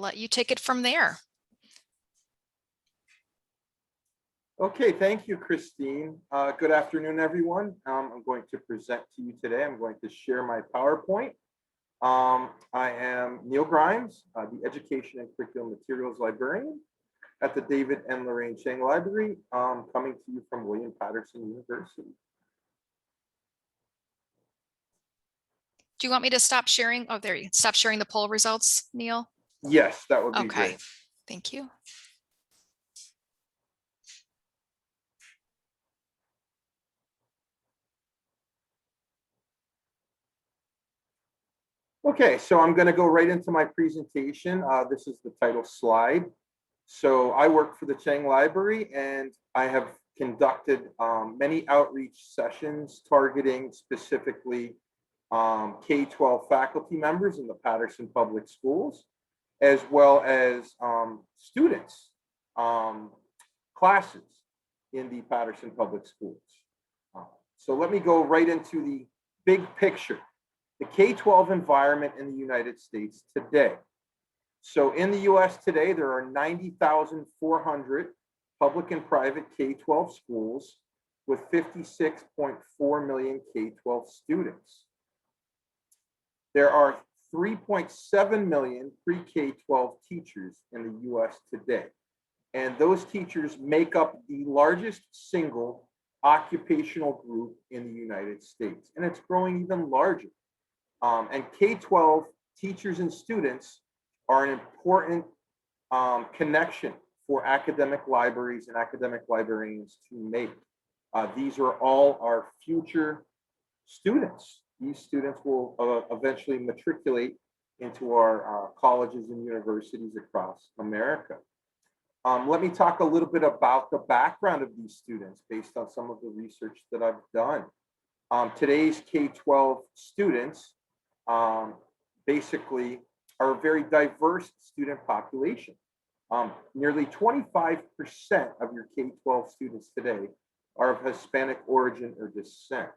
let you take it from there. Okay, thank you, Christine. Good afternoon, everyone. I'm going to present to you today. I'm going to share my PowerPoint. I am Neil Grimes, the Education and Curriculum Materials Librarian at the David and Lorraine Cheng Library, coming to you from William Paterson University. Do you want me to stop sharing? Oh, there you stop sharing the poll results, Neil? Yes, that would be okay. great. Thank you. Okay, so I'm going to go right into my presentation. This is the title slide. So I work for the Cheng Library, and I have conducted many outreach sessions targeting specifically K-12 faculty members in the Paterson Public Schools, as well as students, classes in the Paterson Public Schools. So let me go right into the big picture. The K-12 environment in the United States today. So in the US today, there are 90,400 public and private K-12 schools with 56.4 million K-12 students. There are 3.7 million pre-K-12 teachers in the US today. And those teachers make up the largest single occupational group in the United States. And it's growing even larger. And K-12 teachers and students are an important connection for academic libraries and academic librarians to make. These are all our future students. These students will eventually matriculate into our colleges and universities across America. Let me talk a little bit about the background of these students based on some of the research that I've done. Today's K-12 students basically are a very diverse student population. Nearly 25% of your K-12 students today are of Hispanic origin or descent.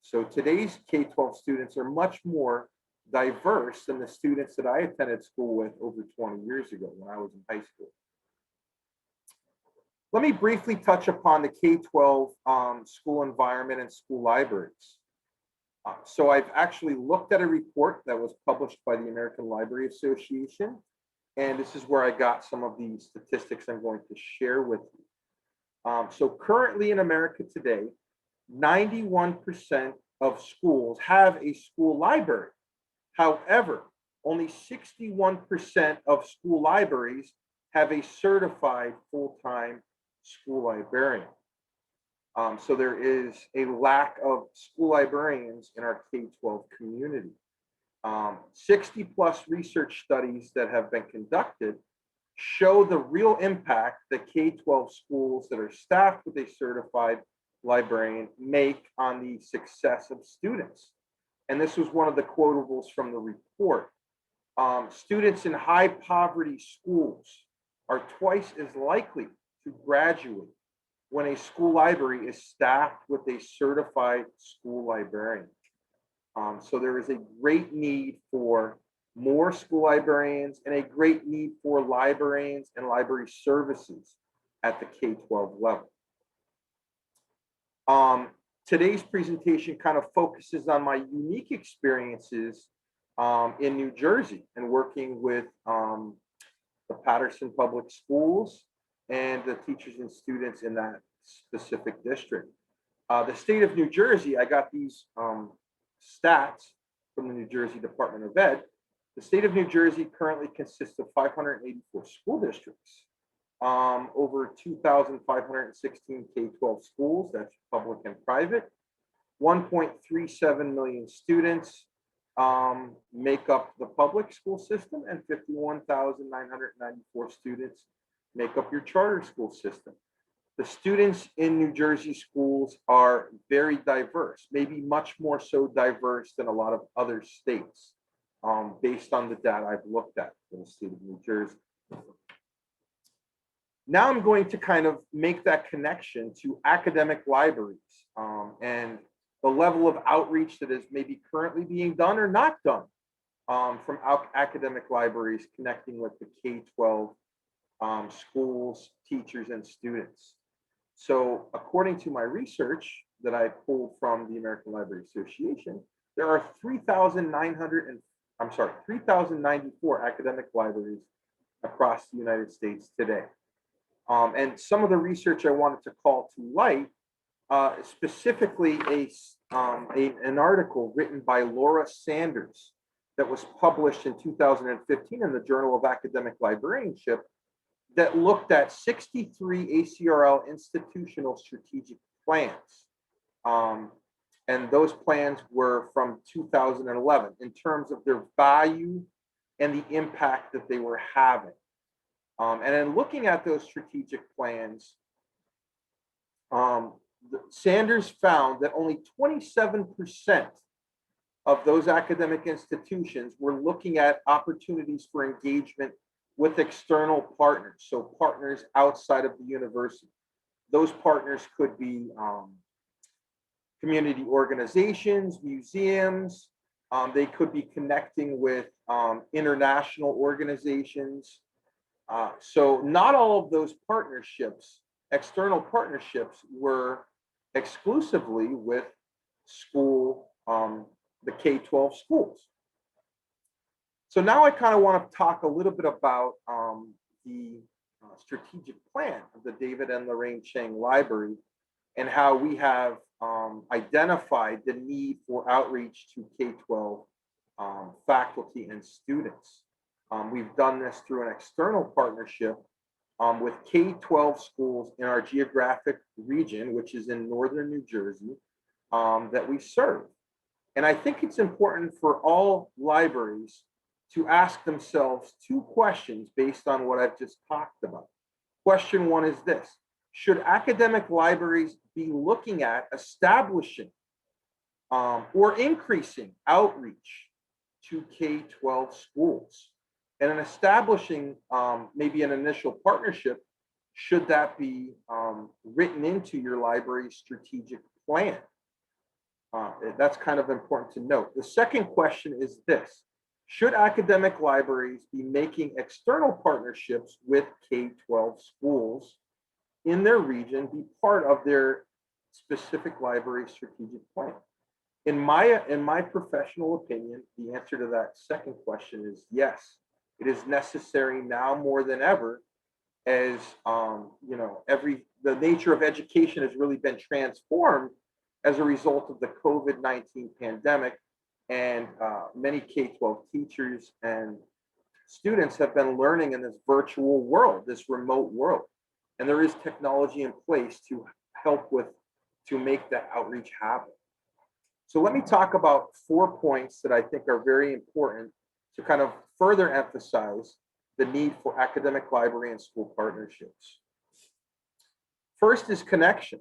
So today's K-12 students are much more diverse than the students that I attended school with over 20 years ago when I was in high school. Let me briefly touch upon the K-12 school environment and school libraries. So I've actually looked at a report that was published by the American Library Association, and this is where I got some of the statistics I'm going to share with you. So currently in America today, 91% of schools have a school library. However, only 61% of school libraries have a certified full-time school librarian. So there is a lack of school librarians in our K-12 community. 60 plus research studies that have been conducted show the real impact that K-12 schools that are staffed with a certified librarian make on the success of students. And this was one of the quotables from the report. Students in high poverty schools are twice as likely to graduate when a school library is staffed with a certified school librarian. So there is a great need for more school librarians and a great need for librarians and library services at the K-12 level. Today's presentation kind of focuses on my unique experiences in New Jersey and working with the Paterson Public Schools and the teachers and students in that specific district. The state of New Jersey, I got these stats from the New Jersey Department of Ed. The state of New Jersey currently consists of 584 school districts, over 2,516 K-12 schools, that's public and private. 1.37 million students make up the public school system, and 51,994 students make up your charter school system. The students in New Jersey schools are very diverse, maybe much more so diverse than a lot of other states, based on the data I've looked at in the state of New Jersey. Now I'm going to kind of make that connection to academic libraries and the level of outreach that is maybe currently being done or not done from academic libraries connecting with the K-12 schools, teachers, and students. So according to my research that I pulled from the American Library Association, there are 3,094 academic libraries across the United States today. And some of the research I wanted to call to light, specifically an article written by Laura Sanders that was published in 2015 in the Journal of Academic Librarianship, that looked at 63 ACRL institutional strategic plans. And those plans were from 2011 in terms of their value and the impact that they were having. And in looking at those strategic plans, Sanders found that only 27% of those academic institutions were looking at opportunities for engagement with external partners, so partners outside of the university. Those partners could be community organizations, museums, they could be connecting with international organizations. So not all of those partnerships, external partnerships, were exclusively with the K-12 schools. So now I kind of want to talk a little bit about the strategic plan of the David and Lorraine Cheng Library and how we have identified the need for outreach to K-12 faculty and students. We've done this through an external partnership with K-12 schools in our geographic region, which is in northern New Jersey, that we serve. And I think it's important for all libraries to ask themselves two questions based on what I've just talked about. Question one is this: should academic libraries be looking at establishing or increasing outreach to K-12 schools? And in establishing maybe an initial partnership, should that be written into your library's strategic plan? That's kind of important to note. The second question is this: should academic libraries be making external partnerships with K-12 schools in their region be part of their specific library strategic plan? In my professional opinion, the answer to that second question is yes. It is necessary now more than ever, as the nature of education has really been transformed as a result of the COVID-19 pandemic, and many K-12 teachers and students have been learning in this virtual world, this remote world, and there is technology in place to help to make that outreach happen. So let me talk about 4 points that I think are very important to kind of further emphasize the need for academic library and school partnerships. First is connection.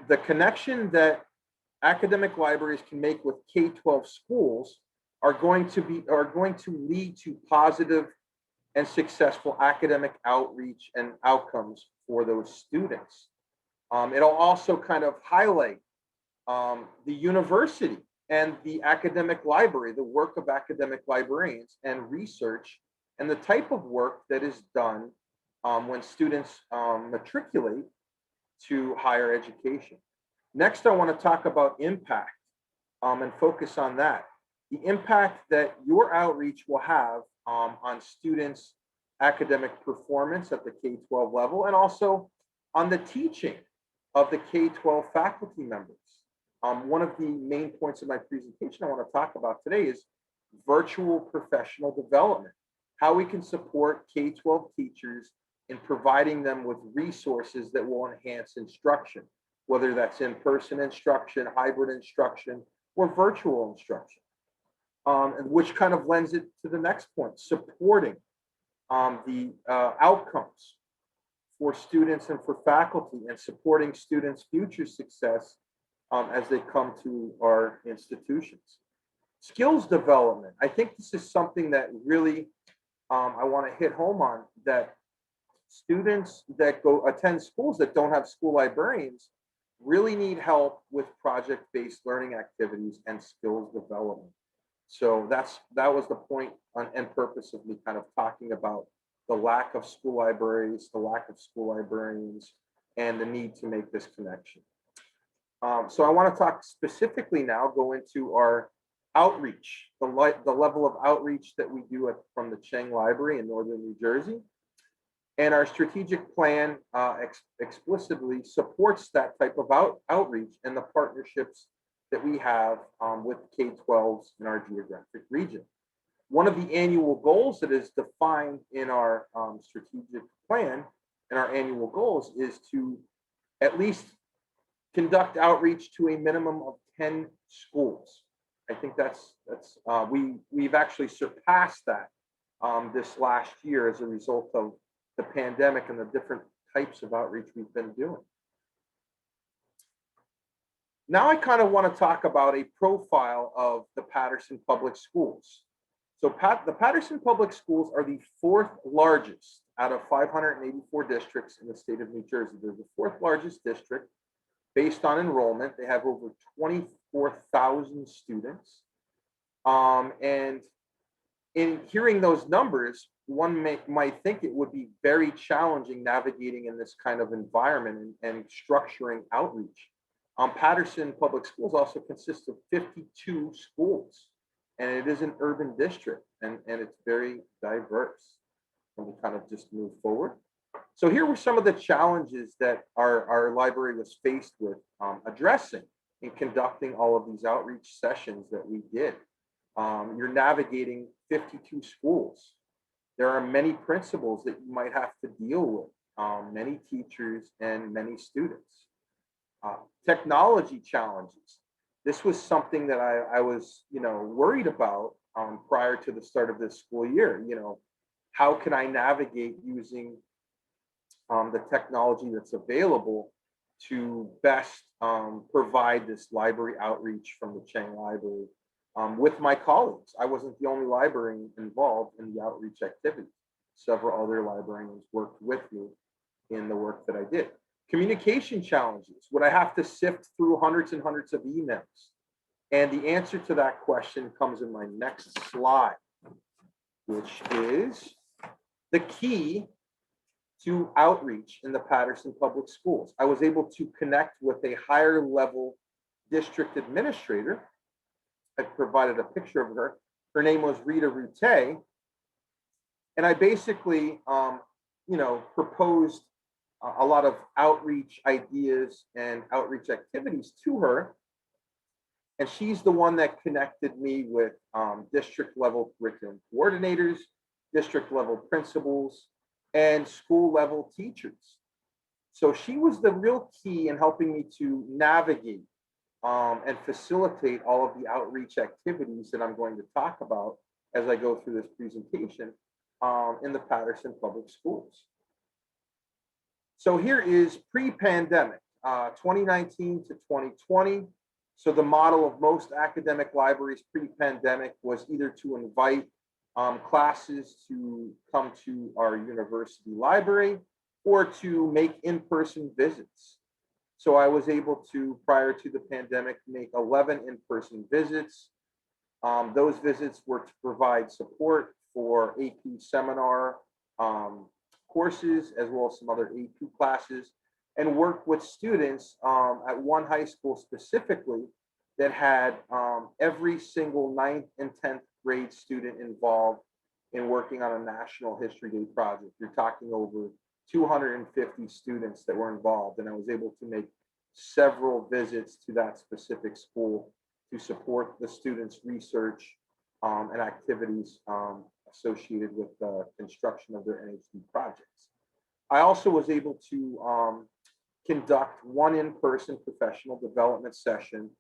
The connection that academic libraries can make with K-12 schools are going to lead to positive and successful academic outreach and outcomes for those students. It'll also kind of highlight the university and the academic library, the work of academic librarians and research, and the type of work that is done when students matriculate to higher education. Next, I want to talk about impact and focus on that. The impact that your outreach will have on students' academic performance at the K-12 level, and also on the teaching of the K-12 faculty members. One of the main points of my presentation I want to talk about today is virtual professional development, how we can support K-12 teachers in providing them with resources that will enhance instruction, whether that's in-person instruction, hybrid instruction, or virtual instruction, which kind of lends it to the next point: supporting the outcomes for students and for faculty, and supporting students' future success as they come to our institutions. Skills development. I think this is something that really I want to hit home on, that students that attend schools that don't have school librarians really need help with project-based learning activities and skills development. So that was the point and purpose of me kind of talking about the lack of school libraries, the lack of school librarians, and the need to make this connection. So I want to talk specifically now, go into our outreach, the level of outreach that we do from the Cheng Library in Northern New Jersey. And our strategic plan explicitly supports that type of outreach and the partnerships that we have with K-12s in our geographic region. One of the annual goals that is defined in our strategic plan and our annual goals is to at least conduct outreach to a minimum of 10 schools. I think we've actually surpassed that this last year as a result of the pandemic and the different types of outreach we've been doing. Now I kind of want to talk about a profile of the Paterson Public Schools. So the Paterson Public Schools are the 4th largest out of 584 districts in the state of New Jersey. They're the 4th largest district based on enrollment. They have over 24,000 students. And in hearing those numbers, one might think it would be very challenging navigating in this kind of environment and structuring outreach. Paterson Public Schools also consists of 52 schools, and it is an urban district, and it's very diverse. And we kind of just move forward. So here were some of the challenges that our library was faced with addressing in conducting all of these outreach sessions that we did. You're navigating 52 schools. There are many principals that you might have to deal with, many teachers and many students. Technology challenges. This was something that I was, worried about prior to the start of this school year. How can I navigate using the technology that's available to best provide this library outreach from the Cheng Library with my colleagues. I wasn't the only librarian involved in the outreach activity. Several other librarians worked with me in the work that I did. Communication challenges. Would I have to sift through hundreds and hundreds of emails? And the answer to that question comes in my next slide, which is the key to outreach in the Paterson Public Schools. I was able to connect with a higher level district administrator. I provided a picture of her. Her name was Rita Rute. And I basically, proposed a lot of outreach ideas and outreach activities to her. And she's the one that connected me with district level curriculum coordinators, district level principals, and school level teachers. So she was the real key in helping me to navigate and facilitate all of the outreach activities that I'm going to talk about as I go through this presentation in the Paterson Public Schools. So here is pre-pandemic, 2019 to 2020. So the model of most academic libraries pre-pandemic was either to invite classes to come to our university library or to make in-person visits. So I was able to, prior to the pandemic, make 11 in-person visits. Those visits were to provide support for AP seminar courses, as well as some other AP classes, and work with students at one high school specifically that had every single 9th and 10th grade student involved in working on a National History Day project. You're talking over 250 students that were involved, and I was able to make several visits to that specific school to support the students' research and activities associated with the construction of their NHD projects. I also was able to conduct one in-person professional development session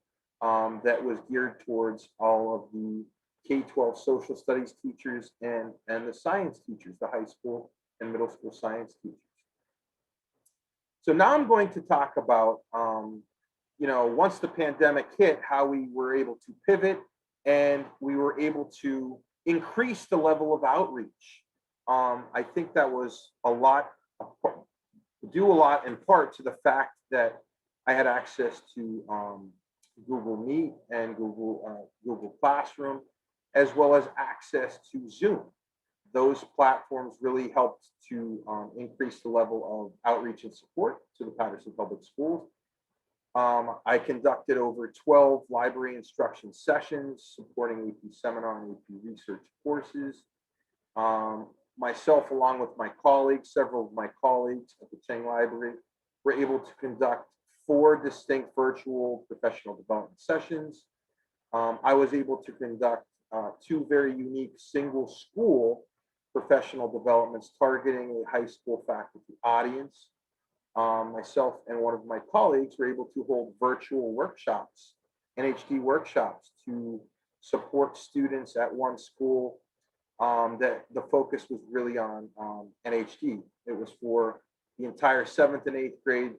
that was geared towards all of the K-12 social studies teachers and the science teachers, the high school and middle school science teachers. So now I'm going to talk about, once the pandemic hit, how we were able to pivot and we were able to increase the level of outreach. I think that was due a lot in part to the fact that I had access to Google Meet and Google Classroom as well as access to Zoom. Those platforms really helped to increase the level of outreach and support to the Paterson Public Schools. I conducted over 12 library instruction sessions supporting AP seminar and AP research courses. Myself, along with my colleagues, several of my colleagues at the Cheng Library, were able to conduct 4 distinct virtual professional development sessions. I was able to conduct 2 very unique single school professional developments targeting a high school faculty audience. Myself and one of my colleagues were able to hold virtual workshops, NHD workshops, to support students at one school that the focus was really on NHD. It was for the entire 7th and 8th grade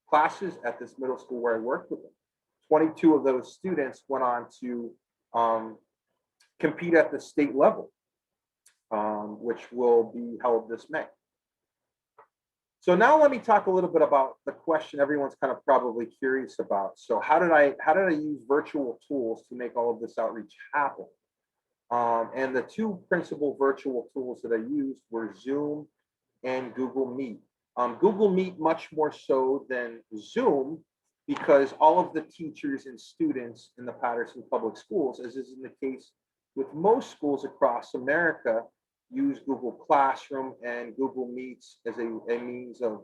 classes at this middle school where I worked with them. 22 of those students went on to compete at the state level, which will be held this May. So now let me talk a little bit about the question everyone's kind of probably curious about. So how did I use virtual tools to make all of this outreach happen? And the 2 principal virtual tools that I used were Zoom and Google Meet. Google Meet much more so than Zoom, because all of the teachers and students in the Paterson Public Schools, as is in the case with most schools across America, use Google Classroom and Google Meets as a means of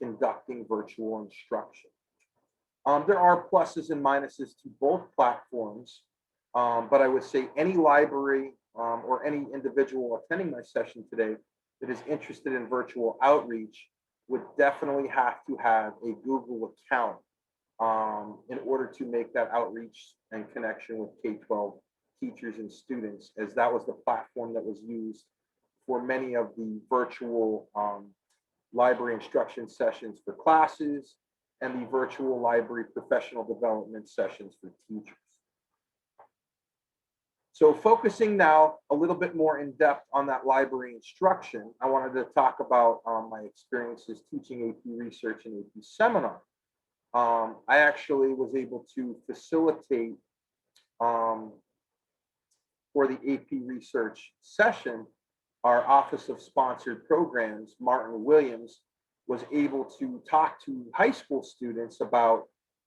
conducting virtual instruction. There are pluses and minuses to both platforms, but I would say any library or any individual attending my session today that is interested in virtual outreach would definitely have to have a Google account in order to make that outreach and connection with K-12 teachers and students, as that was the platform that was used for many of the virtual library instruction sessions for classes and the virtual library professional development sessions for teachers. So focusing now a little bit more in depth on that library instruction, I wanted to talk about my experiences teaching AP research and AP seminar. I actually was able to facilitate for the AP research session. Our Office of Sponsored Programs, Martin Williams, was able to talk to high school students about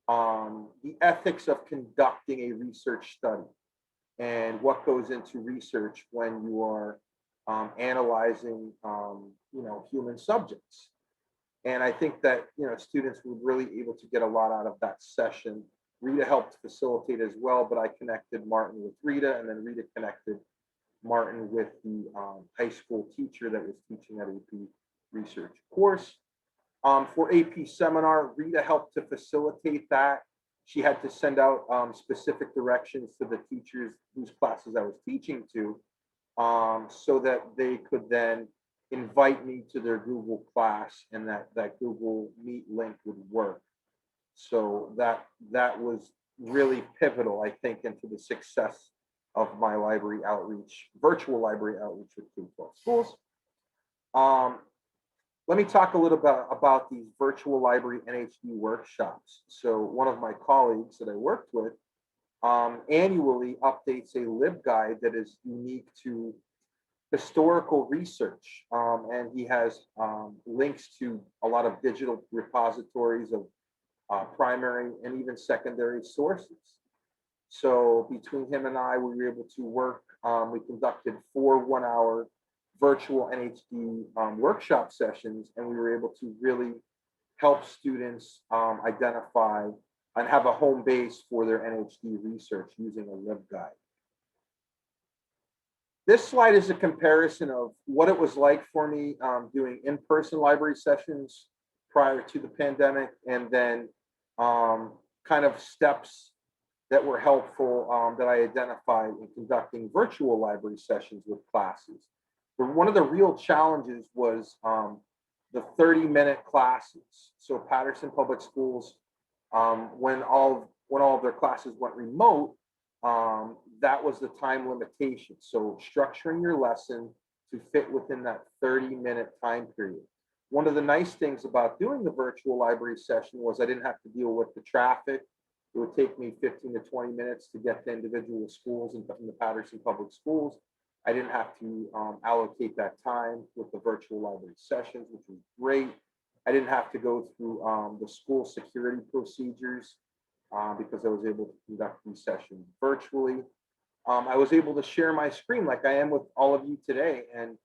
the ethics of conducting a research study and what goes into research when you are analyzing, human subjects. And I think that, students were really able to get a lot out of that session. Rita helped facilitate as well, but I connected Martin with Rita, and then Rita connected Martin with the high school teacher that was teaching that AP research course. For AP seminar, Rita helped to facilitate that. She had to send out specific directions to the teachers whose classes I was teaching to, so that they could then invite me to their Google class, and that Google Meet link would work. So that was really pivotal, I think, into the success of my library outreach, virtual library outreach with K-12 schools. Let me talk a little bit about these virtual library NHD workshops. So one of my colleagues that I worked with annually updates a LibGuide that is unique to historical research. And he has links to a lot of digital repositories of primary and even secondary sources. So between him and I, we were able to work. We conducted 4 one-hour virtual NHD workshop sessions, and we were able to really help students identify and have a home base for their NHD research using a LibGuide. This slide is a comparison of what it was like for me doing in-person library sessions prior to the pandemic, and then kind of steps that were helpful that I identified in conducting virtual library sessions with classes. But one of the real challenges was the 30-minute classes. So Paterson Public Schools, when all of their classes went remote, that was the time limitation. So structuring your lesson to fit within that 30-minute time period. One of the nice things about doing the virtual library session was I didn't have to deal with the traffic It would take me 15 to 20 minutes to get to individual schools in the Paterson Public Schools. I didn't have to allocate that time with the virtual library sessions, which was great. I didn't have to go through the school security procedures because I was able to conduct these sessions virtually. I was able to share my screen like I am with all of you today and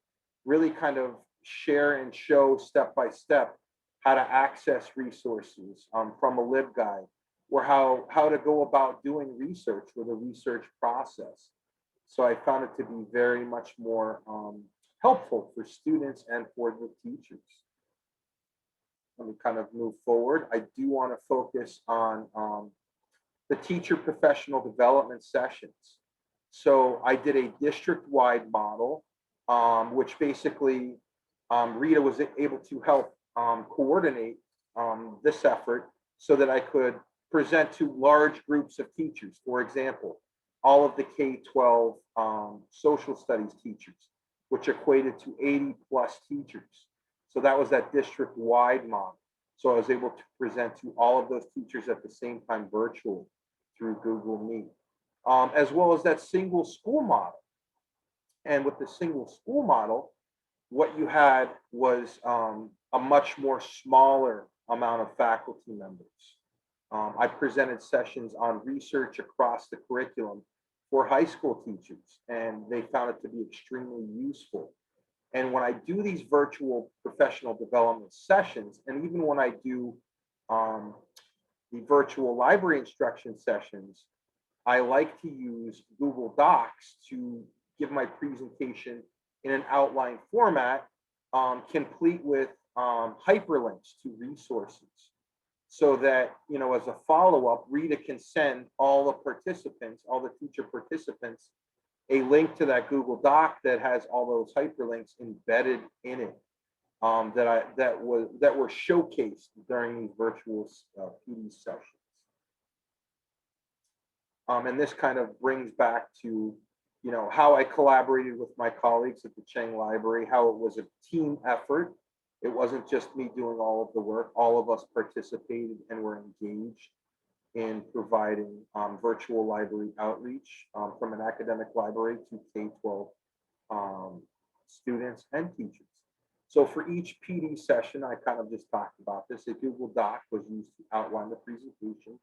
really kind of share and show step by step how to access resources from a LibGuide, or how to go about doing research with a research process. So I found it to be very much more helpful for students and for the teachers. Let me kind of move forward. I do want to focus on the teacher professional development sessions. So I did a district-wide model, which basically Rita was able to help coordinate this effort so that I could present to large groups of teachers. For example, all of the K-12 social studies teachers, which equated to 80 plus teachers. So that was that district-wide model. So I was able to present to all of those teachers at the same time virtually through Google Meet, as well as that single school model. And with the single school model, what you had was a much more smaller amount of faculty members. I presented sessions on research across the curriculum for high school teachers, and they found it to be extremely useful. And when I do these virtual professional development sessions, and even when I do the virtual library instruction sessions, I like to use Google Docs to give my presentation in an outline format, complete with hyperlinks to resources, so that, you know, as a follow-up, Rita can send all the participants, all the teacher participants, a link to that Google Doc that has all those hyperlinks embedded in it, that were showcased during these virtual PD sessions. And this kind of brings back to, you know, how I collaborated with my colleagues at the Cheng Library, how it was a team effort. It wasn't just me doing all of the work. All of us participated and were engaged in providing virtual library outreach from an academic library to K-12 students and teachers. So for each PD session, I kind of just talked about this. A Google Doc was used to outline the presentation.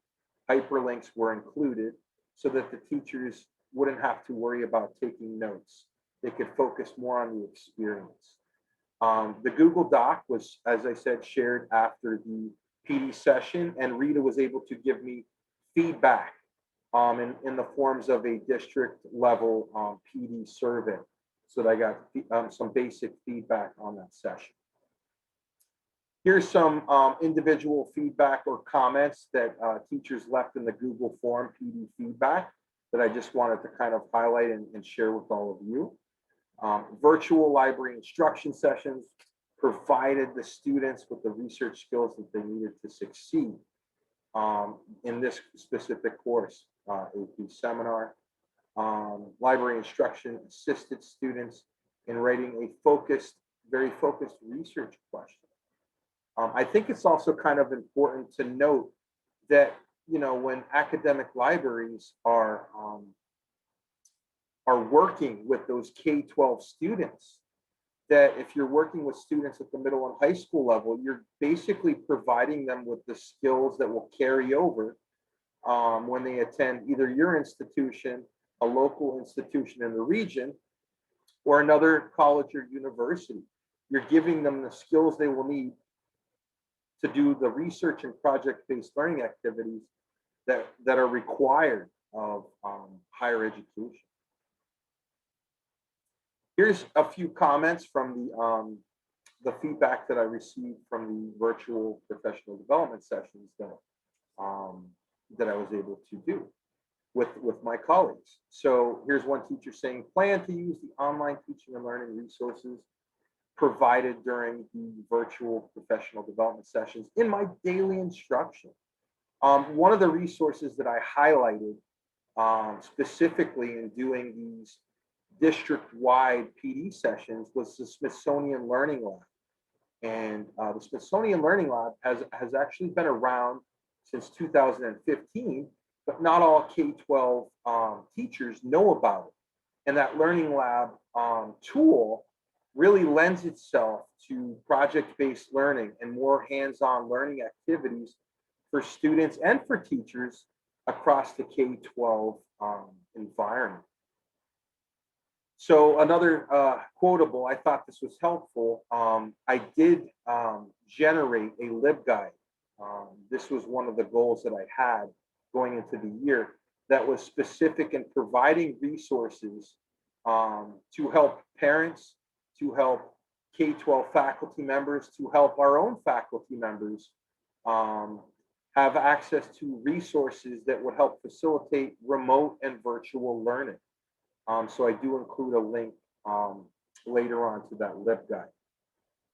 Hyperlinks were included so that the teachers wouldn't have to worry about taking notes. They could focus more on the experience. The Google Doc was, as I said, shared after the PD session, and Rita was able to give me feedback in the forms of a district level PD survey, so that I got some basic feedback on that session. Here's some individual feedback or comments that teachers left in the Google form PD feedback that I just wanted to kind of highlight and share with all of you. Virtual library instruction sessions provided the students with the research skills that they needed to succeed in this specific course, AP seminar. Library instruction assisted students in writing a very focused research question. I think it's also kind of important to note that, you know, when academic libraries are working with those K-12 students, that if you're working with students at the middle and high school level, you're basically providing them with the skills that will carry over when they attend either your institution, a local institution in the region, or another college or university. You're giving them the skills they will need to do the research and project-based learning activities that are required of higher education. Here's a few comments from the feedback that I received from the virtual professional development sessions that I was able to do with my colleagues. So here's one teacher saying, plan to use the online teaching and learning resources provided during the virtual professional development sessions in my daily instruction. One of the resources that I highlighted specifically in doing these district-wide PD sessions was the Smithsonian Learning Lab. And the Smithsonian Learning Lab has actually been around since 2015, but not all K-12 teachers know about it. And that Learning Lab tool really lends itself to project-based learning and more hands-on learning activities for students and for teachers across the K-12 environment. So another quotable, I thought this was helpful. I did generate a LibGuide. This was one of the goals that I had going into the year that was specific in providing resources to help parents, to help K-12 faculty members, to help our own faculty members have access to resources that would help facilitate remote and virtual learning. So I do include a link later on to that LibGuide.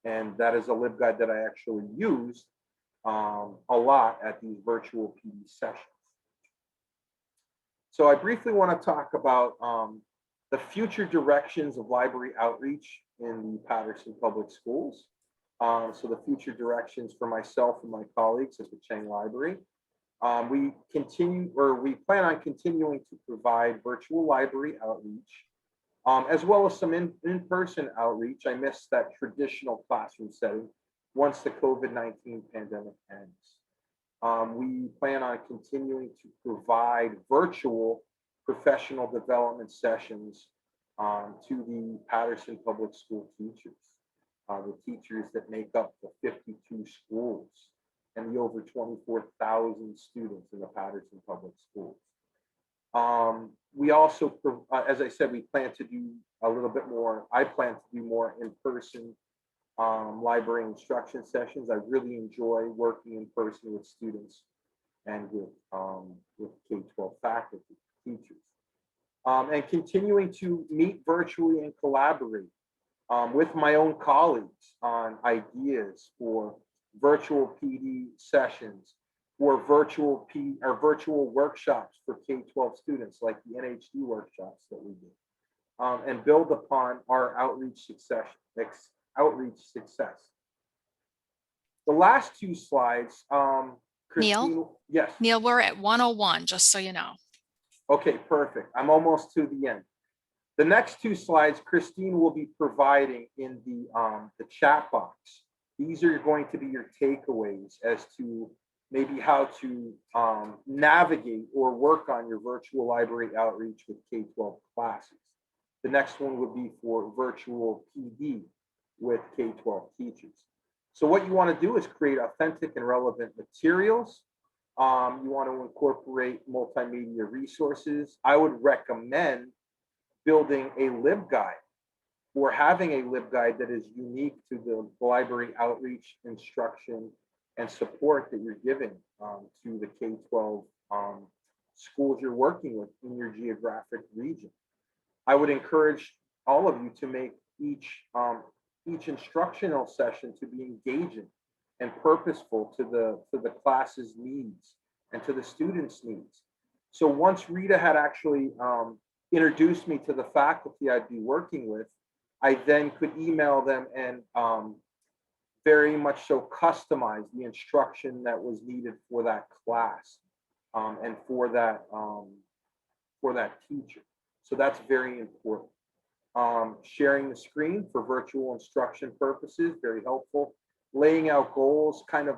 And that is a LibGuide that I actually used a lot at these virtual PD sessions. So I briefly want to talk about the future directions of library outreach in the Paterson Public Schools. So the future directions for myself and my colleagues at the Cheng Library. We plan on continuing to provide virtual library outreach, as well as some in-person outreach. I miss that traditional classroom setting once the COVID-19 pandemic ends. We plan on continuing to provide virtual professional development sessions to the Paterson Public School teachers, the teachers that make up the 52 schools and the over 24,000 students in the Paterson Public Schools. We also, as I said, we plan to do a little bit more. I plan to do more in-person library instruction sessions. I really enjoy working in person with students and with K-12 faculty, teachers. And continuing to meet virtually and collaborate with my own colleagues on ideas for virtual PD sessions, or virtual workshops for K-12 students, like the NHD workshops that we do, and build upon our outreach success. The last two slides, Christine, Neil? yes. Neil, we're at 101, just so you know. Okay, perfect. I'm almost to the end. The next two slides, Christine will be providing in the chat box. These are going to be your takeaways as to maybe how to navigate or work on your virtual library outreach with K-12 classes. The next one would be for virtual PD with K-12 teachers. So what you want to do is create authentic and relevant materials. You want to incorporate multimedia resources. I would recommend building a LibGuide or having a LibGuide that is unique to the library outreach, instruction, and support that you're giving to the K-12 schools you're working with in your geographic region. I would encourage all of you to make each instructional session to be engaging and purposeful to the class's needs and to the students' needs. So once Rita had actually introduced me to the faculty I'd be working with, I then could email them and very much so customize the instruction that was needed for that class and for that teacher. So that's very important. Sharing the screen for virtual instruction purposes, very helpful. Laying out goals, kind of,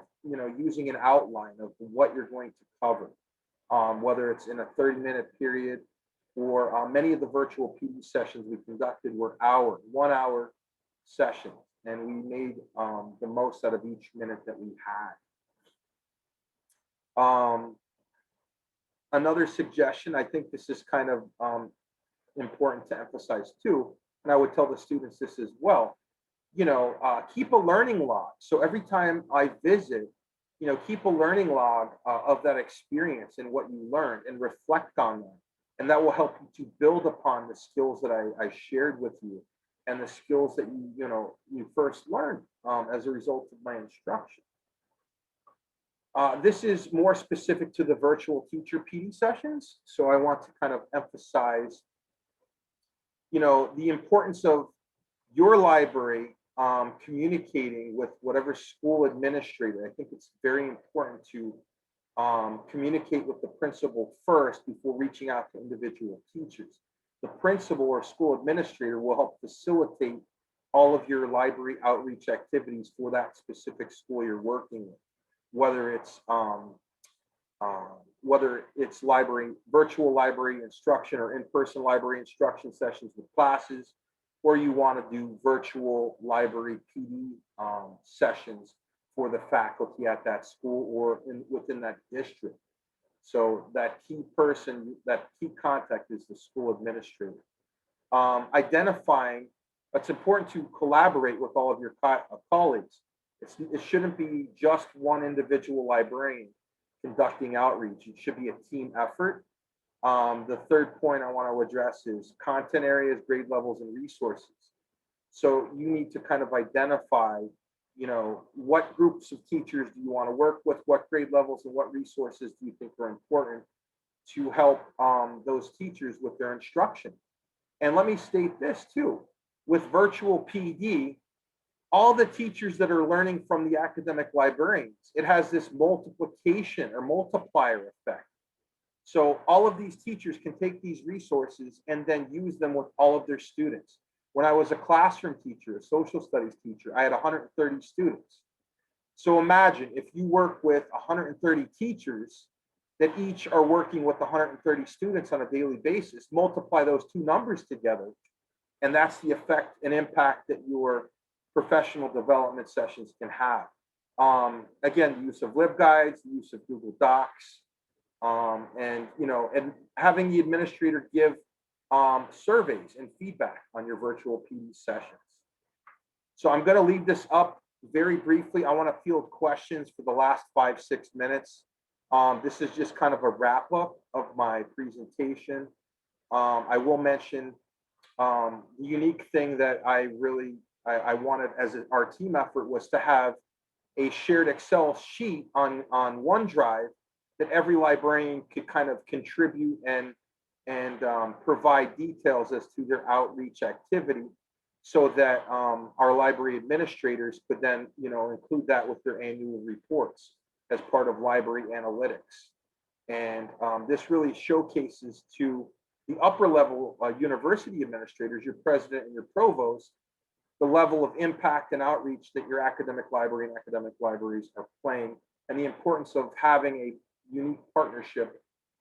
using an outline of what you're going to cover, whether it's in a 30-minute period or many of the virtual PD sessions we conducted were 1 hour sessions, and we made the most out of each minute that we had. Another suggestion, I think this is kind of important to emphasize too, and I would tell the students this as well, keep a learning log. So every time I visit, keep a learning log of that experience and what you learned and reflect on that. And that will help you to build upon the skills that I shared with you and the skills that you first learned as a result of my instruction. This is more specific to the virtual teacher PD sessions. So I want to kind of emphasize, the importance of your library communicating with whatever school administrator. I think it's very important to communicate with the principal first before reaching out to individual teachers. The principal or school administrator will help facilitate all of your library outreach activities for that specific school you're working with, whether it's library, virtual library instruction or in-person library instruction sessions with classes, or you want to do virtual library PD sessions for the faculty at that school or within that district. So that key person, that key contact is the school administrator. Identifying, it's important to collaborate with all of your colleagues. It shouldn't be just one individual librarian conducting outreach. It should be a team effort. The third point I want to address is content areas, grade levels, and resources. So you need to kind of identify, what groups of teachers do you want to work with, what grade levels and what resources do you think are important to help those teachers with their instruction. And let me state this too, with virtual PD, all the teachers that are learning from the academic librarians, it has this multiplication or multiplier effect. So all of these teachers can take these resources and then use them with all of their students. When I was a classroom teacher, a social studies teacher, I had 130 students. So imagine if you work with 130 teachers that each are working with 130 students on a daily basis, multiply those two numbers together, and that's the effect and impact that your professional development sessions can have. Again, the use of LibGuides, the use of Google Docs, and having the administrator give surveys and feedback on your virtual PD sessions. So I'm going to leave this up very briefly. I want to field questions for the last 5-6 minutes. This is just kind of a wrap up of my presentation. I will mention the unique thing that I wanted as our team effort was to have a shared Excel sheet on OneDrive that every librarian could kind of contribute and provide details as to their outreach activity, so that our library administrators could then include that with their annual reports as part of library analytics. And this really showcases to the upper level university administrators, your president and your provost, the level of impact and outreach that your academic library and academic libraries are playing, and the importance of having a unique partnership,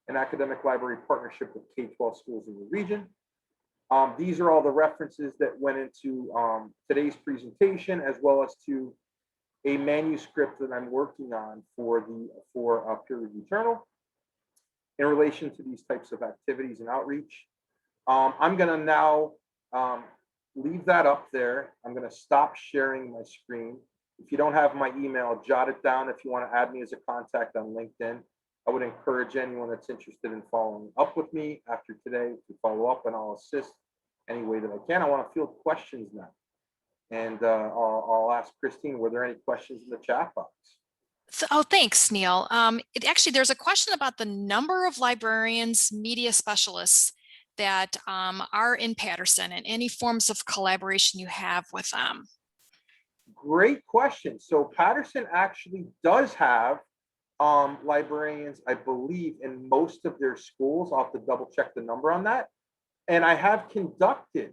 an academic library partnership with K-12 schools in the region. These are all the references that went into today's presentation, as well as to a manuscript that I'm working on for a peer-reviewed journal in relation to these types of activities and outreach. I'm going to now leave that up there. I'm going to stop sharing my screen. If you don't have my email, jot it down. If you want to add me as a contact on LinkedIn, I would encourage anyone that's interested in following up with me after today to follow up, and I'll assist any way that I can. I want to field questions now. And I'll ask Christine, were there any questions in the chat box? Oh, thanks, Neil. Actually, there's a question about the number of librarians, media specialists that are in Paterson, and any forms of collaboration you have with them. Great question. So Paterson actually does have librarians, I believe, in most of their schools. I'll have to double check the number on that. And I have conducted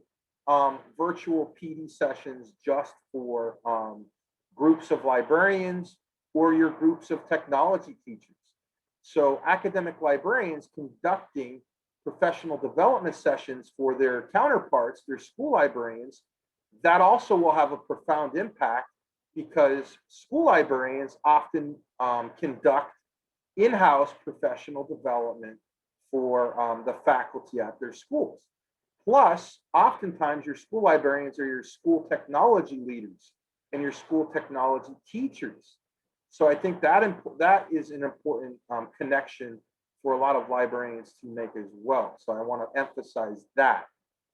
virtual PD sessions just for groups of librarians or your groups of technology teachers. So academic librarians conducting professional development sessions for their counterparts, their school librarians, that also will have a profound impact, because school librarians often conduct in-house professional development for the faculty at their schools. Plus, oftentimes your school librarians are your school technology leaders and your school technology teachers. So I think that is an important connection for a lot of librarians to make as well. So I want to emphasize that.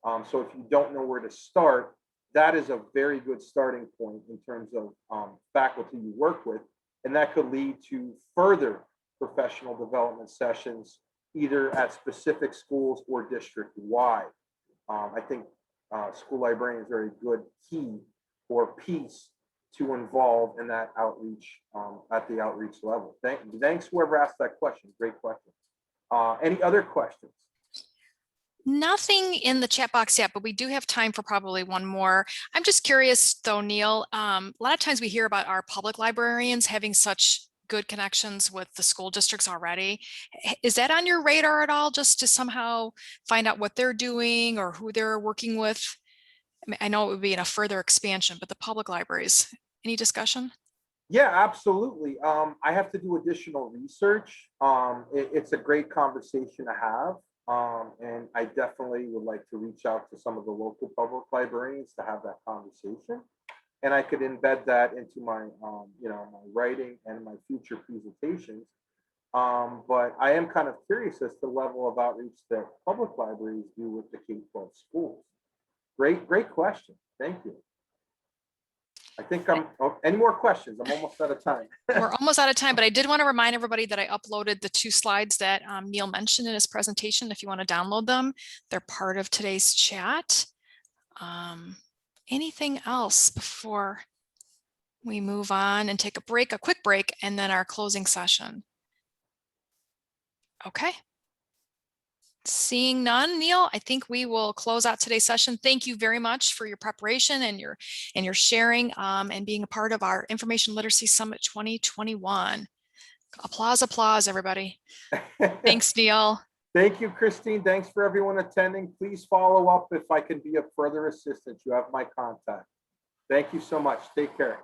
So if you don't know where to start, that is a very good starting point in terms of faculty you work with, and that could lead to further professional development sessions, either at specific schools or district-wide. I think school librarians are a good key or piece to involve in that outreach at the outreach level. Thanks whoever asked that question. Great question. Any other questions? Nothing in the chat box yet, but we do have time for probably one more. I'm just curious though, Neil, a lot of times we hear about our public librarians having such good connections with the school districts already. Is that on your radar at all, just to somehow find out what they're doing or who they're working with? I mean, I know it would be in a further expansion, but the public libraries, any discussion? Yeah, absolutely. I have to do additional research. It's a great conversation to have. And I definitely would like to reach out to some of the local public librarians to have that conversation. And I could embed that into my, my writing and my future presentations. But I am kind of curious as to the level of outreach that public libraries do with the K-12 schools. Great question. Thank you. I think any more questions? I'm almost out of time. We're almost out of time, but I did want to remind everybody that I uploaded the 2 slides that Neil mentioned in his presentation. If you want to download them, they're part of today's chat. Anything else before we move on and take a quick break, and then our closing session? Okay. Seeing none, Neil, I think we will close out today's session. Thank you very much for your preparation and your sharing and being a part of our Information Literacy Summit 2021. Applause, applause, everybody. Thanks, Neil. Thank you, Christine. Thanks for everyone attending. Please follow up if I can be of further assistance. You have my contact. Thank you so much. Take care.